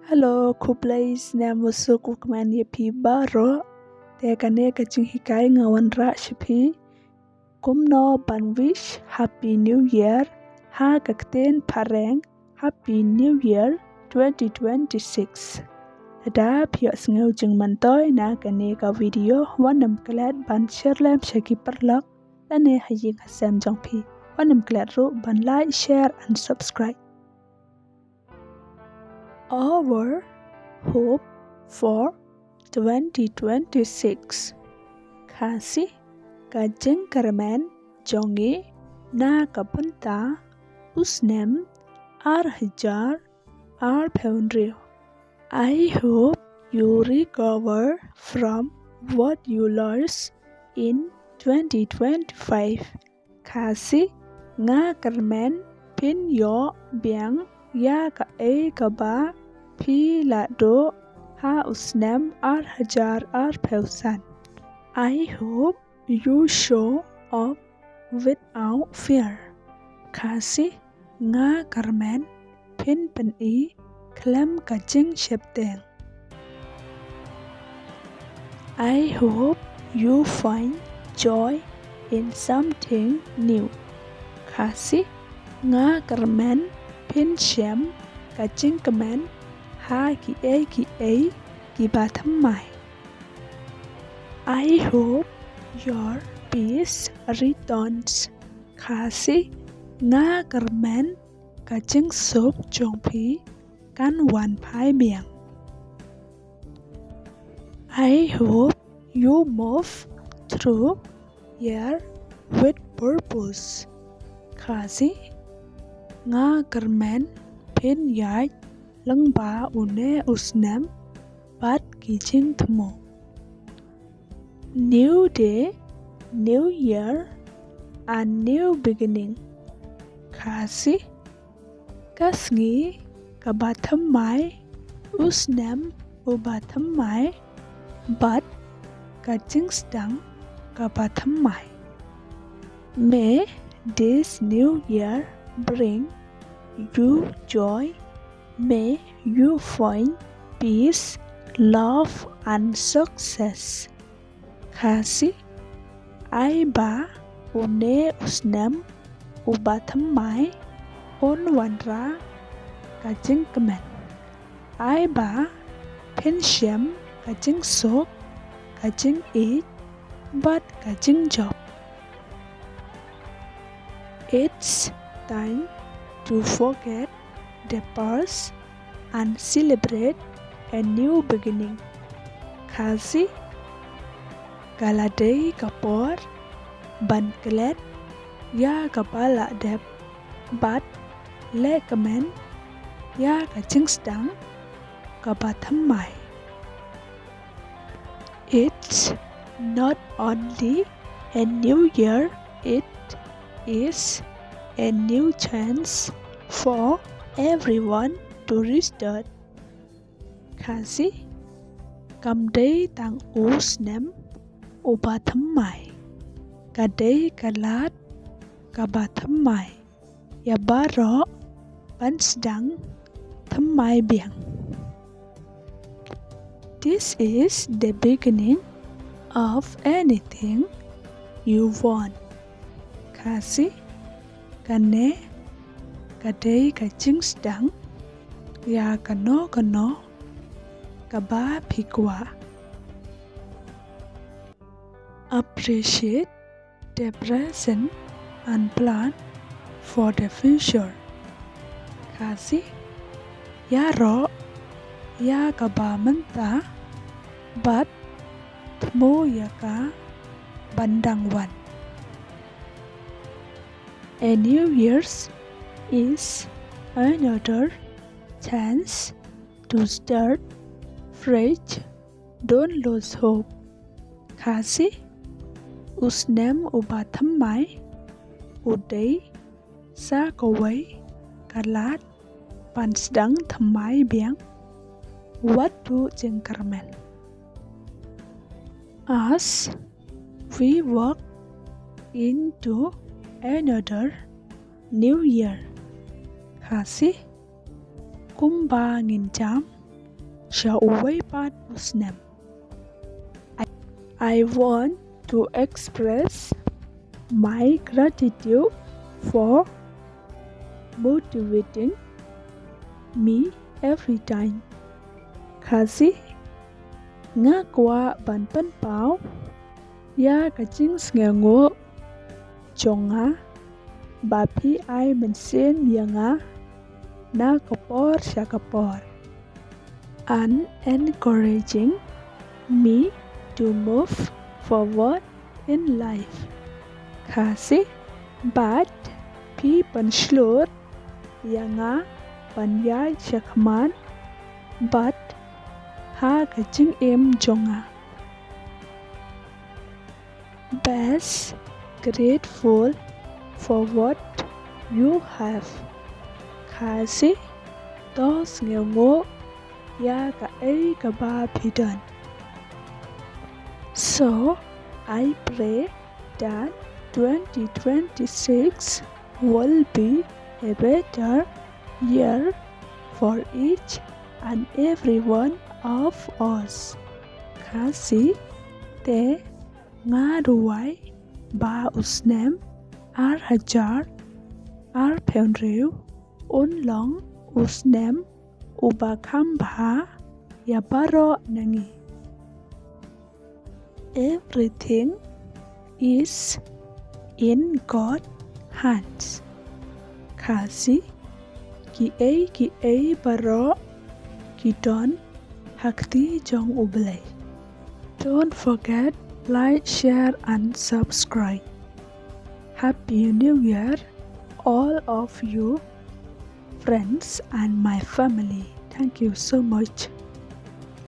Hello, Kublais Namusuk Ukman Yapi Baro, Tekane Kaching Hikai Ngawan Rashipi, Kumno Banwish, Happy New Year, Ha Kakten Pareng, Happy New Year 2026. Ada pios ngujung mantoy na kaneka video wanam klad ban share lam shaki perlok lane haying hasam jongpi wanam klad ro ban like, share and subscribe. Our hope for 2026. Kasi kajeng karaman jongi na kapunta usnem ar poundrio. I hope you recover from what you lost in 2025. Kasi nga karaman pin yo biang ya ka ka ba pi la do ha usnam ar pausan. I hope you show up without fear. Kasi nga karman pin i klam kajing shepteng. I hope you find joy in something new. Kasi nga karman pin shem kajing kaman ha ki ba thammai. I hope your peace returns. Kasi nga karman kajing sok jongpi kan wan pai biang. I hope you move through year with purpose. Kasi nga karman pin yai lang ba une usnam bat kijing thmo. New day, new year, and new beginning. Kasi kasngi kabathamai usnam ubathamai bat kajing stang kabathamai. May this new year bring you joy. May you find peace, love and success. Kasi ai ba une usnam ubathamai on wanra kajing kemen. Ai ba penshem kajing sok kajing eat but kajing job. It's time to forget the past and celebrate a new beginning. Kasi galadei kapor ban kelet ya kapala dep bat le kamen ya kajing stang kabathamai. It's not only a new year, it is a new chance for everyone to restart. Kasi kamdei tang usnem ubathamai. Kadei kalat kabathamai. Ya baro pansdang thammai biang. This is the beginning of anything you want. Kasi kane kadei kajing stang ya kano kaba pikwa. Appreciate the present and plan for the future. Kasi ya ro ya kaba menta but thmo ya ka bandang wan. A new year's is another chance to start fresh. Don't lose hope. Kasi usnem ubathamai udei sa kawai kalat pansdang thammai biang. What do jengkarmen? As we walk into another new year. Kasi kumba nginjam sa uway pan usnem. I want to express my gratitude for motivating me every time. Kasi nga kwa ban pan pao ya kaching sngango chonga bapi ai mensen yanga na kapor sa kapor and encouraging me to move forward in life. Kasi bat pi panslur yanga panyai chakman but ha kaching em jonga. Best grateful for what you have. Kasi tos ngelngo ya ka ai ka ba pidan. So I pray that 2026 will be a better year for each and every one of us. Kasi te nga ruwai ba usnem ar hajar ar penriu unlong usnem ubakamba ya baro nangi. Everything is in God's hands. Kasi ki ai baro ki don hakti jong ublay. Don't forget like, share and subscribe. Happy New Year all of you friends and my family. Thank you so much.